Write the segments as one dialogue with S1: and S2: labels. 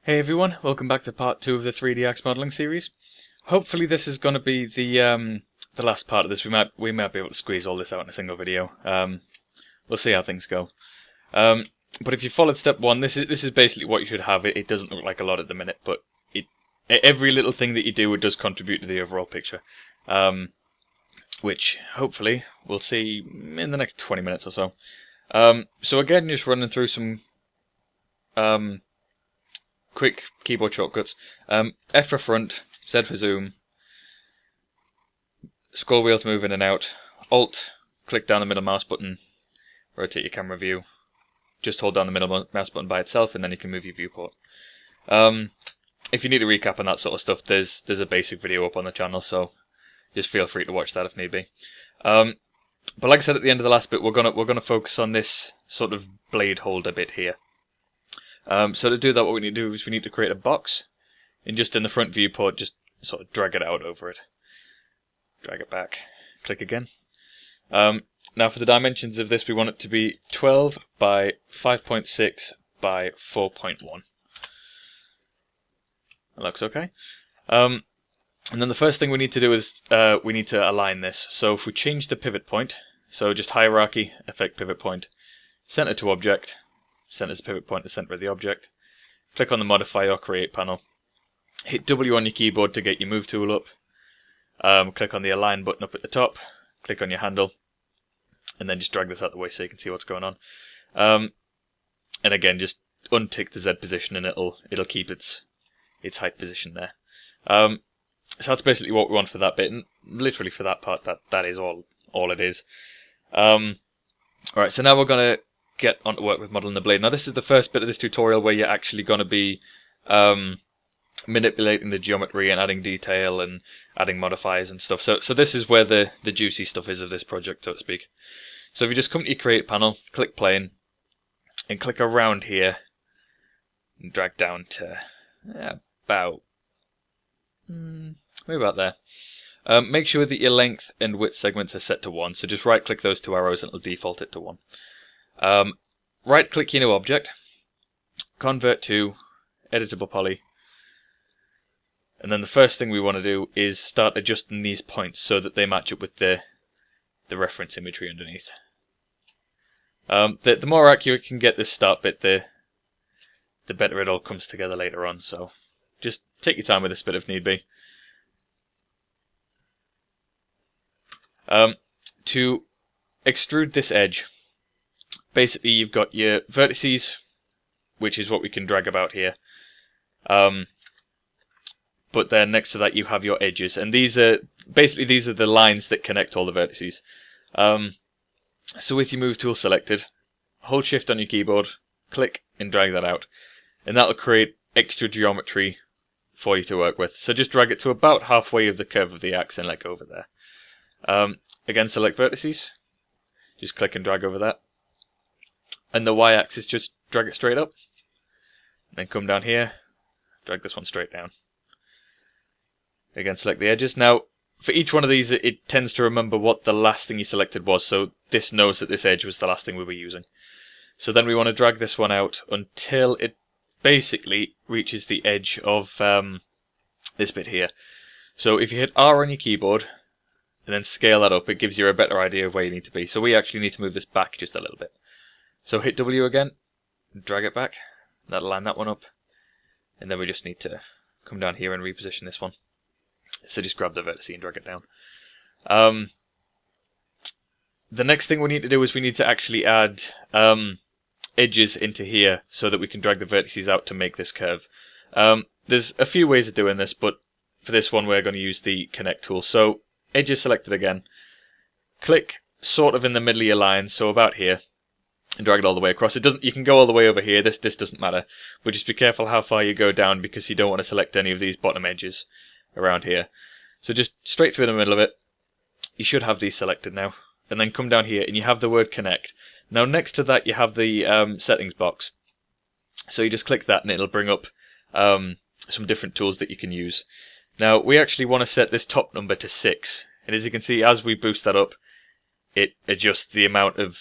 S1: Hey everyone, welcome back to part 2 of the 3DX modeling series. Hopefully this is going to be the last part of this. We might be able to squeeze all this out in a single video. We'll see how things go. But if you followed step 1, this is basically what you should have. It doesn't look like a lot at the minute, but every little thing that you do, it does contribute to the overall picture. Which hopefully we'll see in the next 20 minutes or so. So again, just running through some quick keyboard shortcuts. F for front, Z for zoom, scroll wheel to move in and out, Alt, click down the middle mouse button, rotate your camera view, just hold down the middle mouse button by itself and then you can move your viewport. If you need a recap on that sort of stuff, there's a basic video up on the channel, so just feel free to watch that if need be. But like I said at the end of the last bit, we're gonna focus on this sort of blade holder bit here. So to do that, what we need to do is we need to create a box, and just in the front viewport, just sort of drag it out over it. Drag it back, click again. Now for the dimensions of this, we want it to be 12 by 5.6 by 4.1. That looks okay. And then the first thing we need to do is we need to align this. So if we change the pivot point, so just hierarchy, effect pivot point, center to object, center to pivot point, the center of the object. Click on the modify or create panel. Hit W on your keyboard to get your move tool up. Click on the align button up at the top. Click on your handle, and then just drag this out the way so you can see what's going on. And again, just untick the Z position, and it'll keep its height position there. So that's basically what we want for that bit, and literally for that part, that is all it is. Alright, so now we're gonna get on to work with modeling the blade. Now this is the first bit of this tutorial where you're actually going to be manipulating the geometry and adding detail and adding modifiers and stuff. So this is where the juicy stuff is of this project, so to speak. So if you just come to your create panel, click plane, and click around here, and drag down to about maybe about there. Make sure that your length and width segments are set to 1. So just right click those two arrows and it'll default it to 1. Right click your new object, convert to Editable Poly, and then the first thing we want to do is start adjusting these points so that they match up with the reference imagery underneath. The more accurate you can get this start bit, the better it all comes together later on, so just take your time with this bit if need be. To extrude this edge, basically you've got your vertices, which is what we can drag about here. But then next to that you have your edges, and these are the lines that connect all the vertices. So with your move tool selected, hold shift on your keyboard, click and drag that out, and that'll create extra geometry for you to work with. So just drag it to about halfway of the curve of the axe and let go over there. Again, select vertices, just click and drag over that. And the y-axis, just drag it straight up. And then come down here, drag this one straight down. Again, select the edges. Now, for each one of these, it tends to remember what the last thing you selected was, so this knows that this edge was the last thing we were using. So then we want to drag this one out until it basically reaches the edge of this bit here. So if you hit R on your keyboard, and then scale that up, it gives you a better idea of where you need to be. So we actually need to move this back just a little bit. So hit W again, drag it back, that'll line that one up, and then we just need to come down here and reposition this one. So just grab the vertex and drag it down. The next thing we need to do is we need to actually add edges into here so that we can drag the vertices out to make this curve. There's a few ways of doing this, but for this one we're going to use the connect tool. So edges selected again, click sort of in the middle of your line, so about here, and drag it all the way across. You can go all the way over here, this doesn't matter, but just be careful how far you go down because you don't want to select any of these bottom edges around here. So just straight through the middle of it, you should have these selected now, and then come down here and you have the word connect. Now next to that you have the settings box, so you just click that and it'll bring up some different tools that you can use. Now we actually want to set this top number to 6, and as you can see, as we boost that up, it adjusts the amount of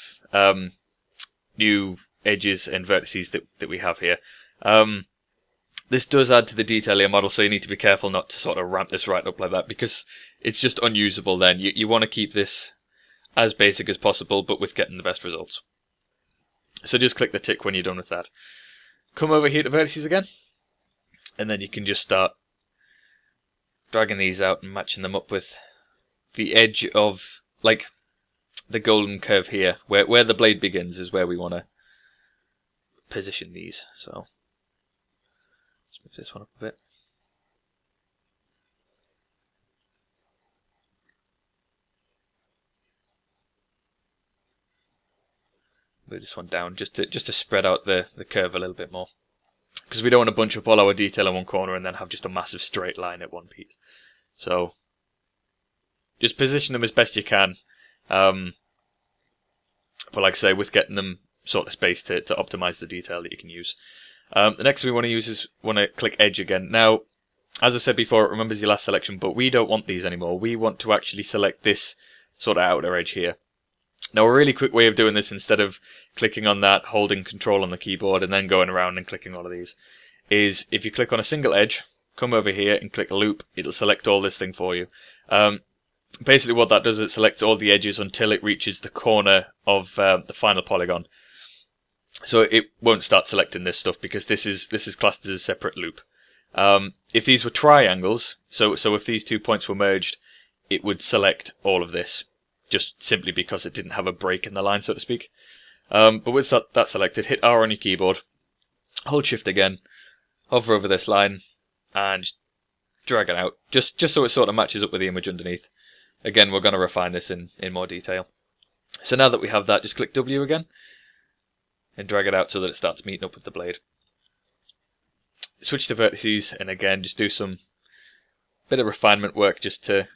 S1: new edges and vertices that we have here. The This does add to the detail of your model, so you need to be careful not to sort of ramp this right up like that, because it's just unusable then. You want to keep this as basic as possible, but with getting the best results. So just click the tick when you're done with that. Come over here to vertices again, and then you can just start dragging these out and matching them up with the edge of, like, the golden curve here, where the blade begins is where we want to position these. So let's move this one up a bit. Move this one down just to spread out the curve a little bit more, because we don't want to bunch up all our detail in one corner and then have just a massive straight line at one piece. So just position them as best you can, but like I say, with getting them sort of spaced to optimize the detail that you can use. The next thing we want to use is click Edge again. Now, as I said before, it remembers your last selection, but we don't want these anymore. We want to actually select this sort of outer edge here. Now, a really quick way of doing this, instead of clicking on that, holding Control on the keyboard, and then going around and clicking all of these, is if you click on a single edge, come over here and click Loop, it'll select all this thing for you. Basically what that does is it selects all the edges until it reaches the corner of the final polygon. So it won't start selecting this stuff, because this is classed as a separate loop. If these were triangles, so if these 2 points were merged, it would select all of this, just simply because it didn't have a break in the line, so to speak. But with that selected, hit R on your keyboard, hold Shift again, hover over this line, and drag it out, just so it sort of matches up with the image underneath. Again, we're going to refine this in more detail. So now that we have that, just click W again, and drag it out so that it starts meeting up with the blade. Switch to vertices, and again, just do some bit of refinement work just to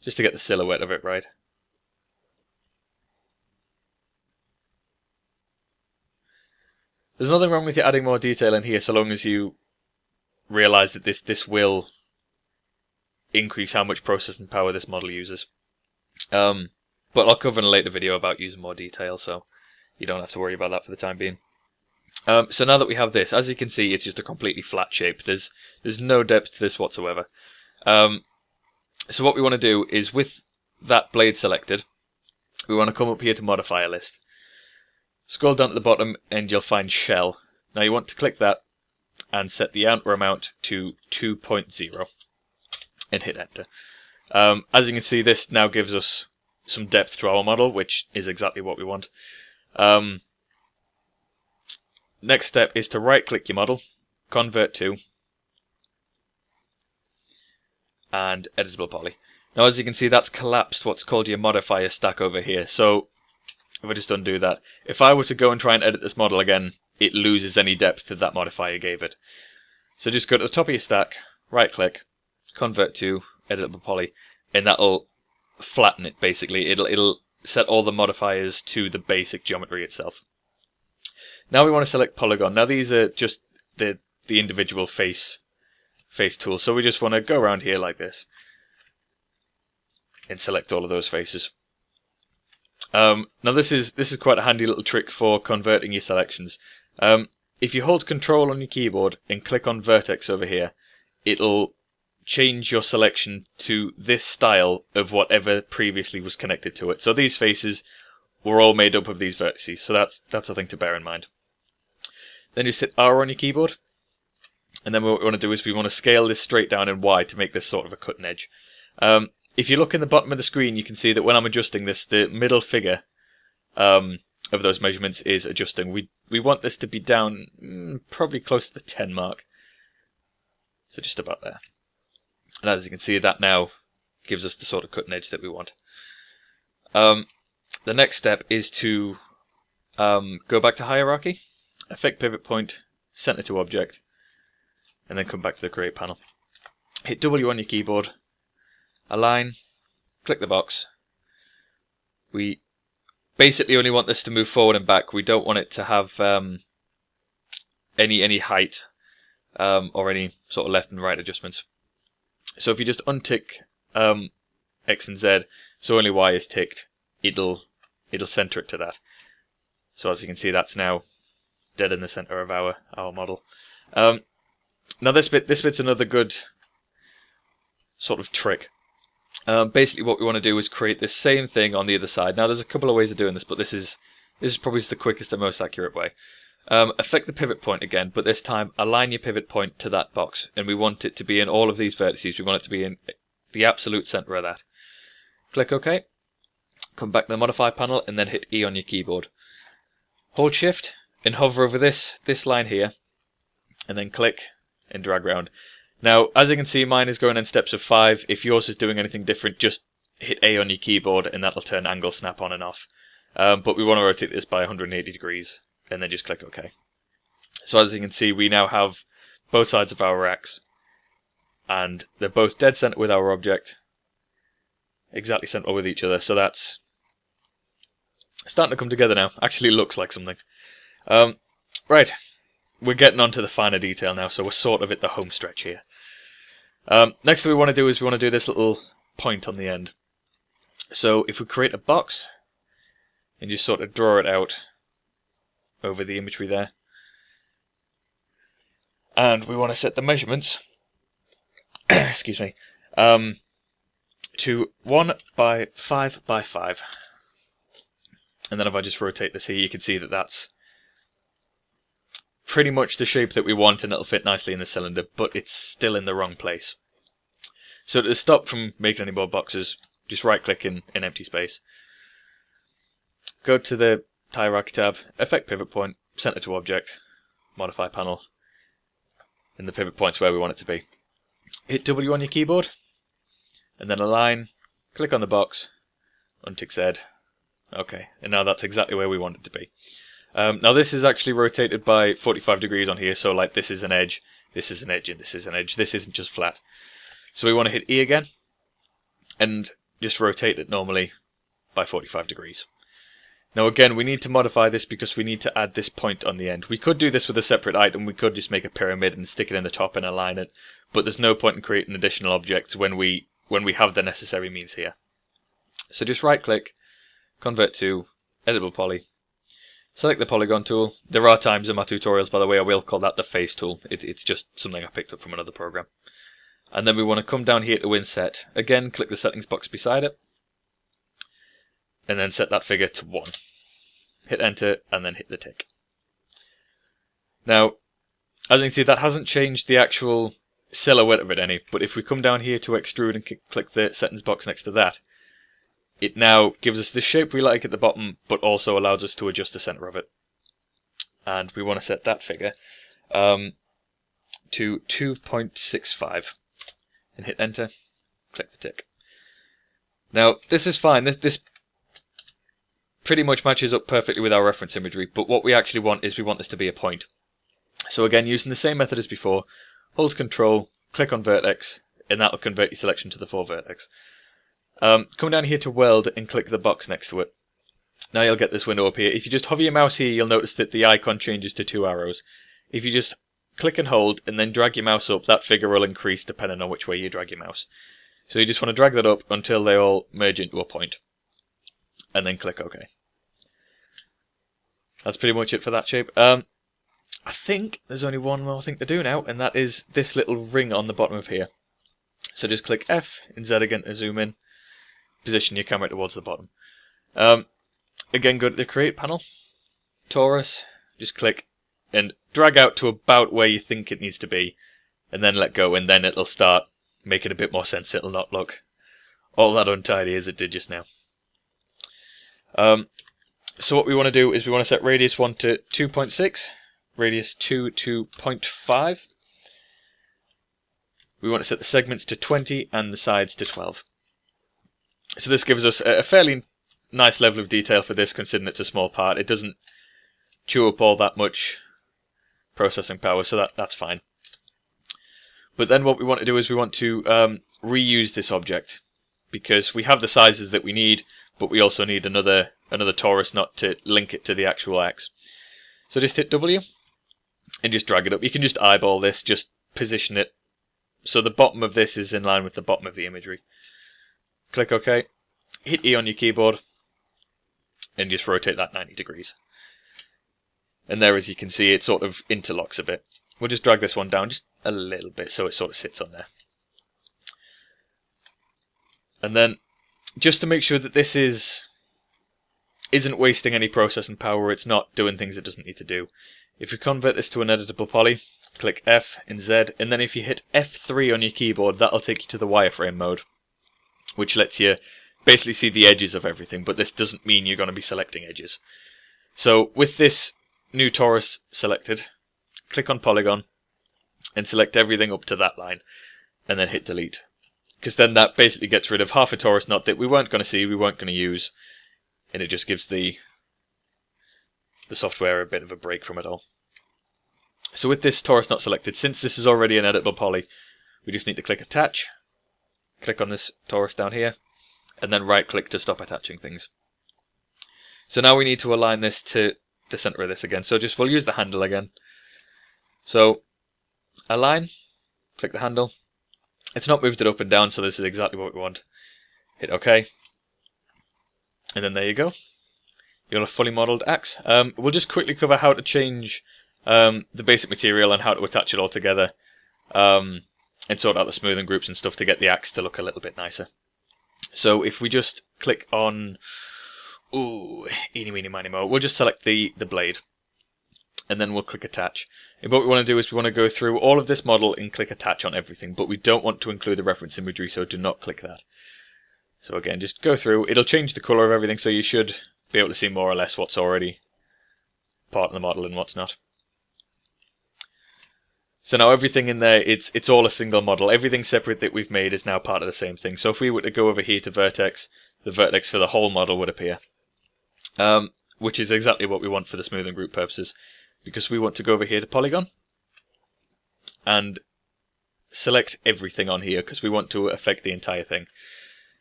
S1: get the silhouette of it right. There's nothing wrong with you adding more detail in here, so long as you realize that this will increase how much processing power this model uses. But I'll cover in a later video about using more detail, so you don't have to worry about that for the time being. So now that we have this, as you can see, it's just a completely flat shape. There's no depth to this whatsoever. So what we want to do is, with that blade selected, we want to come up here to Modifier List. Scroll down to the bottom and you'll find Shell. Now you want to click that and set the outer amount to 2.0 and hit Enter. As you can see, this now gives us some depth to our model, which is exactly what we want. Next step is to right click your model, Convert to, and Editable Poly. Now as you can see, that's collapsed what's called your modifier stack over here. So if I just undo that, if I were to go and try and edit this model again, it loses any depth that modifier gave it. So just go to the top of your stack, right click, Convert to, Editable Poly, and that'll flatten it basically. It'll set all the modifiers to the basic geometry itself. Now we want to select Polygon. Now these are just the individual face tools, so we just want to go around here like this and select all of those faces. Now this is quite a handy little trick for converting your selections. If you hold Control on your keyboard and click on Vertex over here, it'll change your selection to this style of whatever previously was connected to it. So these faces were all made up of these vertices, so that's a thing to bear in mind. Then just hit R on your keyboard, and then what we want to do is we want to scale this straight down in Y to make this sort of a cutting edge. If you look in the bottom of the screen, you can see that when I'm adjusting this, the middle figure of those measurements is adjusting. We want this to be down probably close to the 10 mark, so just about there. And as you can see, that now gives us the sort of cutting edge that we want. The next step is to go back to Hierarchy, Effect Pivot Point, Center to Object, and then come back to the Create panel. Hit W on your keyboard, Align, click the box. We basically only want this to move forward and back. We don't want it to have any height or any sort of left and right adjustments. So if you just untick X and Z, so only Y is ticked, it'll center it to that. So as you can see, that's now dead in the center of our model. Now this bit's another good sort of trick. Basically what we want to do is create this same thing on the other side. Now there's a couple of ways of doing this, but this is probably the quickest and most accurate way. Affect the pivot point again, but this time align your pivot point to that box, and we want it to be in all of these vertices. We want it to be in the absolute center of that. Click OK. Come back to the modify panel and then hit E on your keyboard. Hold shift and hover over this line here, and then click and drag around. Now, as you can see, mine is going in steps of 5. If yours is doing anything different, just hit A on your keyboard and that'll turn angle snap on and off. But we want to rotate this by 180 degrees and then just click OK. So as you can see, we now have both sides of our X, and they're both dead center with our object, exactly center with each other. So that's starting to come together now. Actually looks like something. Right, we're getting on to the finer detail now, so we're sort of at the home stretch here. Next thing we want to do is we want to do this little point on the end. So if we create a box and just sort of draw it out over the imagery there, and we want to set the measurements excuse me, to 1 by 5 by 5, and then if I just rotate this here, you can see that that's pretty much the shape that we want, and it'll fit nicely in the cylinder, but it's still in the wrong place. So to stop from making any more boxes, just right click in empty space, go to the hierarchy tab, affect pivot point, center to object, modify panel, and the pivot point's where we want it to be. Hit W on your keyboard, and then align, click on the box, untick Z. Okay, and now that's exactly where we want it to be. Now this is actually rotated by 45 degrees on here, so like this is an edge, this is an edge, and this is an edge. This isn't just flat. So we want to hit E again, and just rotate it normally by 45 degrees. Now again, we need to modify this because we need to add this point on the end. We could do this with a separate item. We could just make a pyramid and stick it in the top and align it, but there's no point in creating additional objects when we have the necessary means here. So just right click, convert to Editable Poly, select the polygon tool. There are times in my tutorials, by the way, I will call that the face tool. It's just something I picked up from another program. And then we want to come down here to inset. Again, click the settings box beside it, and then set that figure to 1. Hit enter, and then hit the tick. Now, as you can see, that hasn't changed the actual silhouette of it any, but if we come down here to extrude and click the settings box next to that, it now gives us the shape we like at the bottom, but also allows us to adjust the center of it. And we want to set that figure to 2.65, and hit enter, click the tick. Now, this is fine. This pretty much matches up perfectly with our reference imagery, but what we actually want is we want this to be a point. So again, using the same method as before, hold Control, click on vertex, and that will convert your selection to the 4 vertex. Come down here to Weld and click the box next to it. Now you'll get this window up here. If you just hover your mouse here, you'll notice that the icon changes to 2 arrows. If you just click and hold and then drag your mouse up, that figure will increase depending on which way you drag your mouse. So you just want to drag that up until they all merge into a point, and then click OK. That's pretty much it for that shape. I think there's only one more thing to do now, and that is this little ring on the bottom of here. So just click F and Z again to zoom in. Position your camera towards the bottom. Again, go to the Create panel, Torus, just click and drag out to about where you think it needs to be, and then let go, and then it'll start making a bit more sense. It'll not look all that untidy as it did just now. So what we want to do is we want to set radius 1 to 2.6, radius 2 to 0.5. We want to set the segments to 20 and the sides to 12. So this gives us a fairly nice level of detail for this, considering it's a small part. It doesn't chew up all that much processing power, so that's fine. But then what we want to do is we want to reuse this object, because we have the sizes that we need, but we also need another torus knot to link it to the actual X. So just hit W and just drag it up. You can just eyeball this, just position it so the bottom of this is in line with the bottom of the imagery. Click OK, hit E on your keyboard, and just rotate that 90 degrees. And there, as you can see, it sort of interlocks a bit. we'll just drag this one down just a little bit so it sort of sits on there. And then, just to make sure that this isn't wasting any processing power, it's not doing things it doesn't need to do. If you convert this to an editable poly, click F in Z, and then if you hit F3 on your keyboard, that'll take you to the wireframe mode, which lets you basically see the edges of everything, but this doesn't mean you're going to be selecting edges. So with this new torus selected, click on polygon and select everything up to that line, and then hit delete. Because then that basically gets rid of half a torus knot that we weren't going to see, we weren't going to use, and it just gives the software a bit of a break from it all. So with this torus knot selected, since this is already an editable poly, we just need to click attach, click on this torus down here, and then right click to stop attaching things. So now we need to align this to the center of this again. So we'll use the handle again. So align, click the handle. It's not moved it up and down, so this is exactly what we want. Hit OK. And then there you go. You'll have a fully modelled axe. We'll just quickly cover how to change the basic material and how to attach it all together, and sort out the smoothing groups and stuff to get the axe to look a little bit nicer. So if we just click on, eeny meeny miny mo, we'll just select the blade, and then we'll click attach. And what we want to do is we want to go through all of this model and click attach on everything, but we don't want to include the reference imagery, so do not click that. So again, just go through. It'll change the colour of everything, so you should be able to see more or less what's already part of the model and what's not. So now everything in there, it's all a single model. Everything separate that we've made is now part of the same thing. So if we were to go over here to vertex, the vertex for the whole model would appear. Which is exactly what we want for the smoothing group purposes. Because we want to go over here to polygon and select everything on here because we want to affect the entire thing.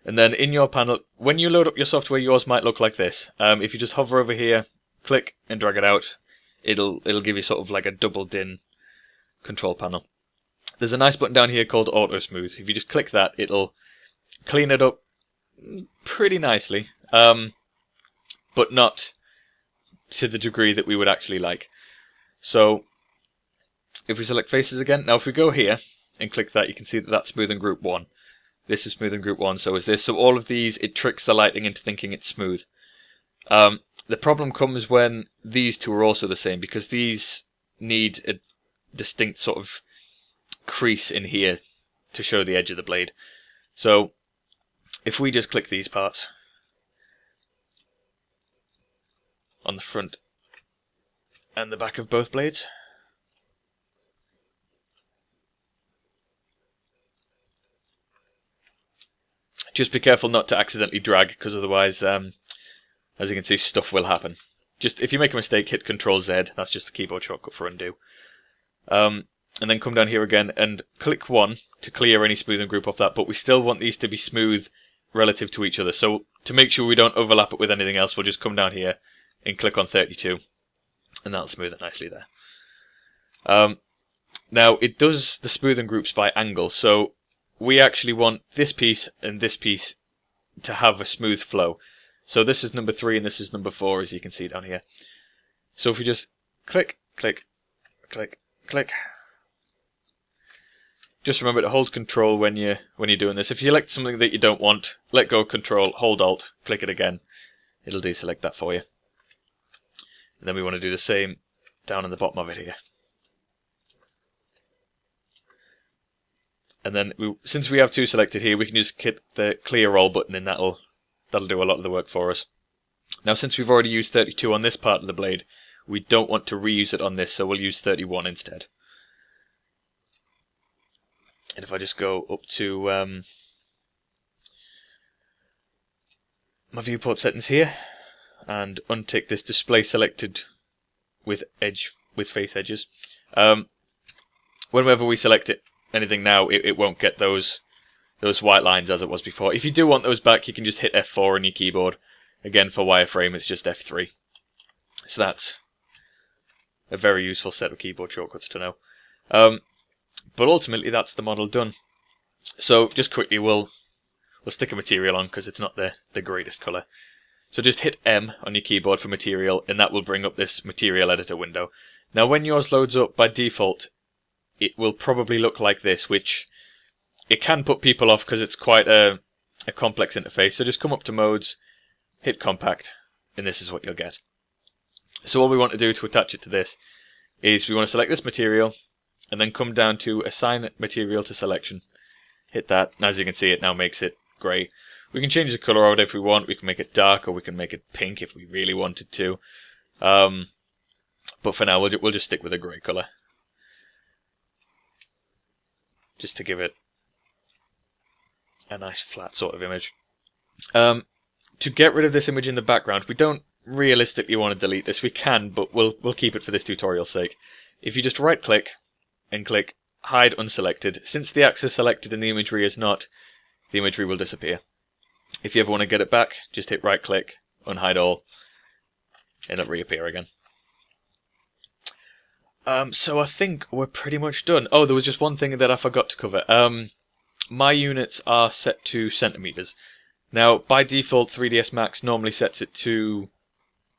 S1: And then in your panel, when you load up your software, yours might look like this. If you just hover over here, click and drag it out, it'll give you sort of like a double din control panel. There's a nice button down here called Auto Smooth. If you just click that, it'll clean it up pretty nicely, but not to the degree that we would actually like. So if we select faces again, now if we go here and click that, you can see that that's smoothing group 1. This is smoothing group 1, so is this. So all of these, it tricks the lighting into thinking it's smooth. The problem comes when these two are also the same, because these need a distinct sort of crease in here to show the edge of the blade. So if we just click these parts on the front and the back of both blades, just be careful not to accidentally drag, because otherwise, as you can see, stuff will happen. Just if you make a mistake, hit Ctrl-Z, that's just the keyboard shortcut for undo. And then come down here again and click 1 to clear any smoothing group off that, but we still want these to be smooth relative to each other. So to make sure we don't overlap it with anything else, we'll just come down here and click on 32, and that'll smooth it nicely there. Now it does the smoothing groups by angle, so we actually want this piece and this piece to have a smooth flow. So this is number 3 and this is number 4, as you can see down here. So if you just click, click, click, click. Just remember to hold Control when you're doing this. If you select something that you don't want, let go Control, hold Alt, click it again. It'll deselect that for you. And then we want to do the same down in the bottom of it here. And then since we have 2 selected here, we can just hit the clear all button, and that'll do a lot of the work for us. Now since we've already used 32 on this part of the blade, we don't want to reuse it on this, so we'll use 31 instead. And if I just go up to my viewport settings here and untick this display selected with face edges, whenever we select anything now, it won't get those white lines as it was before. If you do want those back, you can just hit F4 on your keyboard. Again, for wireframe, it's just F3. So that's a very useful set of keyboard shortcuts to know. But ultimately, that's the model done. So just quickly, we'll stick a material on because it's not the greatest colour. So just hit M on your keyboard for material, and that will bring up this material editor window. Now when yours loads up, by default, it will probably look like this, which it can put people off because it's quite a complex interface. So just come up to Modes, hit Compact, and this is what you'll get. So all we want to do to attach it to this is we want to select this material, and then come down to Assign Material to Selection. Hit that, and as you can see, it now makes it grey. We can change the colour of it if we want. We can make it dark, or we can make it pink if we really wanted to. But for now, we'll just stick with a grey colour, just to give it a nice flat sort of image. To get rid of this image in the background, we don't realistically want to delete this. We can, but we'll keep it for this tutorial's sake. If you just right-click and click Hide Unselected, since the axis selected and the imagery is not, the imagery will disappear. If you ever want to get it back, just hit right-click, Unhide All, and it'll reappear again. So I think we're pretty much done. Oh, there was just one thing that I forgot to cover. My units are set to centimeters. Now, by default, 3ds Max normally sets it to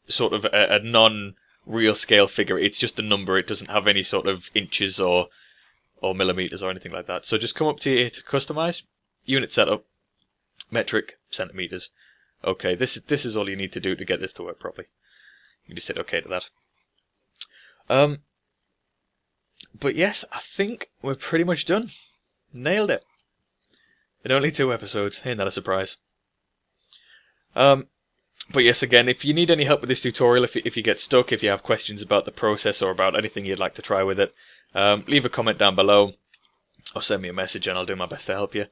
S1: sort of a non-real scale figure. It's just a number. It doesn't have any sort of inches or millimeters or anything like that. So just come up to here to customize, unit setup, metric, centimeters. Okay, this is all you need to do to get this to work properly. You just hit OK to that. But yes, I think we're pretty much done. Nailed it. In only 2 episodes. Ain't that a surprise? But yes, again, if you need any help with this tutorial, if you get stuck, if you have questions about the process or about anything you'd like to try with it, leave a comment down below or send me a message and I'll do my best to help you.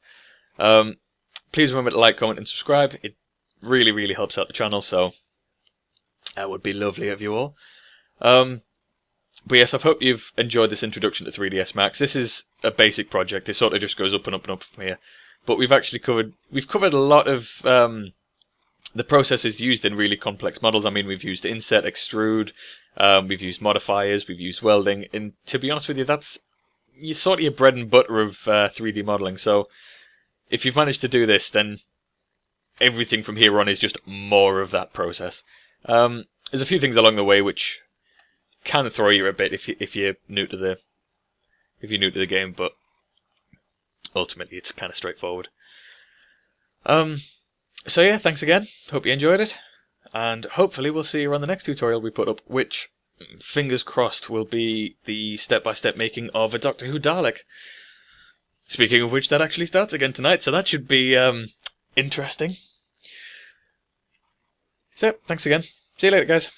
S1: Please remember to like, comment and subscribe. It really, really helps out the channel, so that would be lovely of you all. But yes, I hope you've enjoyed this introduction to 3ds Max. This is a basic project. It sort of just goes up and up and up from here. But we've covered a lot of the processes used in really complex models. I mean, we've used inset, extrude, we've used modifiers, we've used welding, and to be honest with you, that's sort of your bread and butter of 3D modeling. So if you've managed to do this, then everything from here on is just more of that process. There's a few things along the way which kind of throw you a bit if you're new to the game, but ultimately it's kind of straightforward. So yeah, thanks again. Hope you enjoyed it, and hopefully we'll see you on the next tutorial we put up, which, fingers crossed, will be the step-by-step making of a Doctor Who Dalek. Speaking of which, that actually starts again tonight, so that should be interesting. So, thanks again. See you later, guys.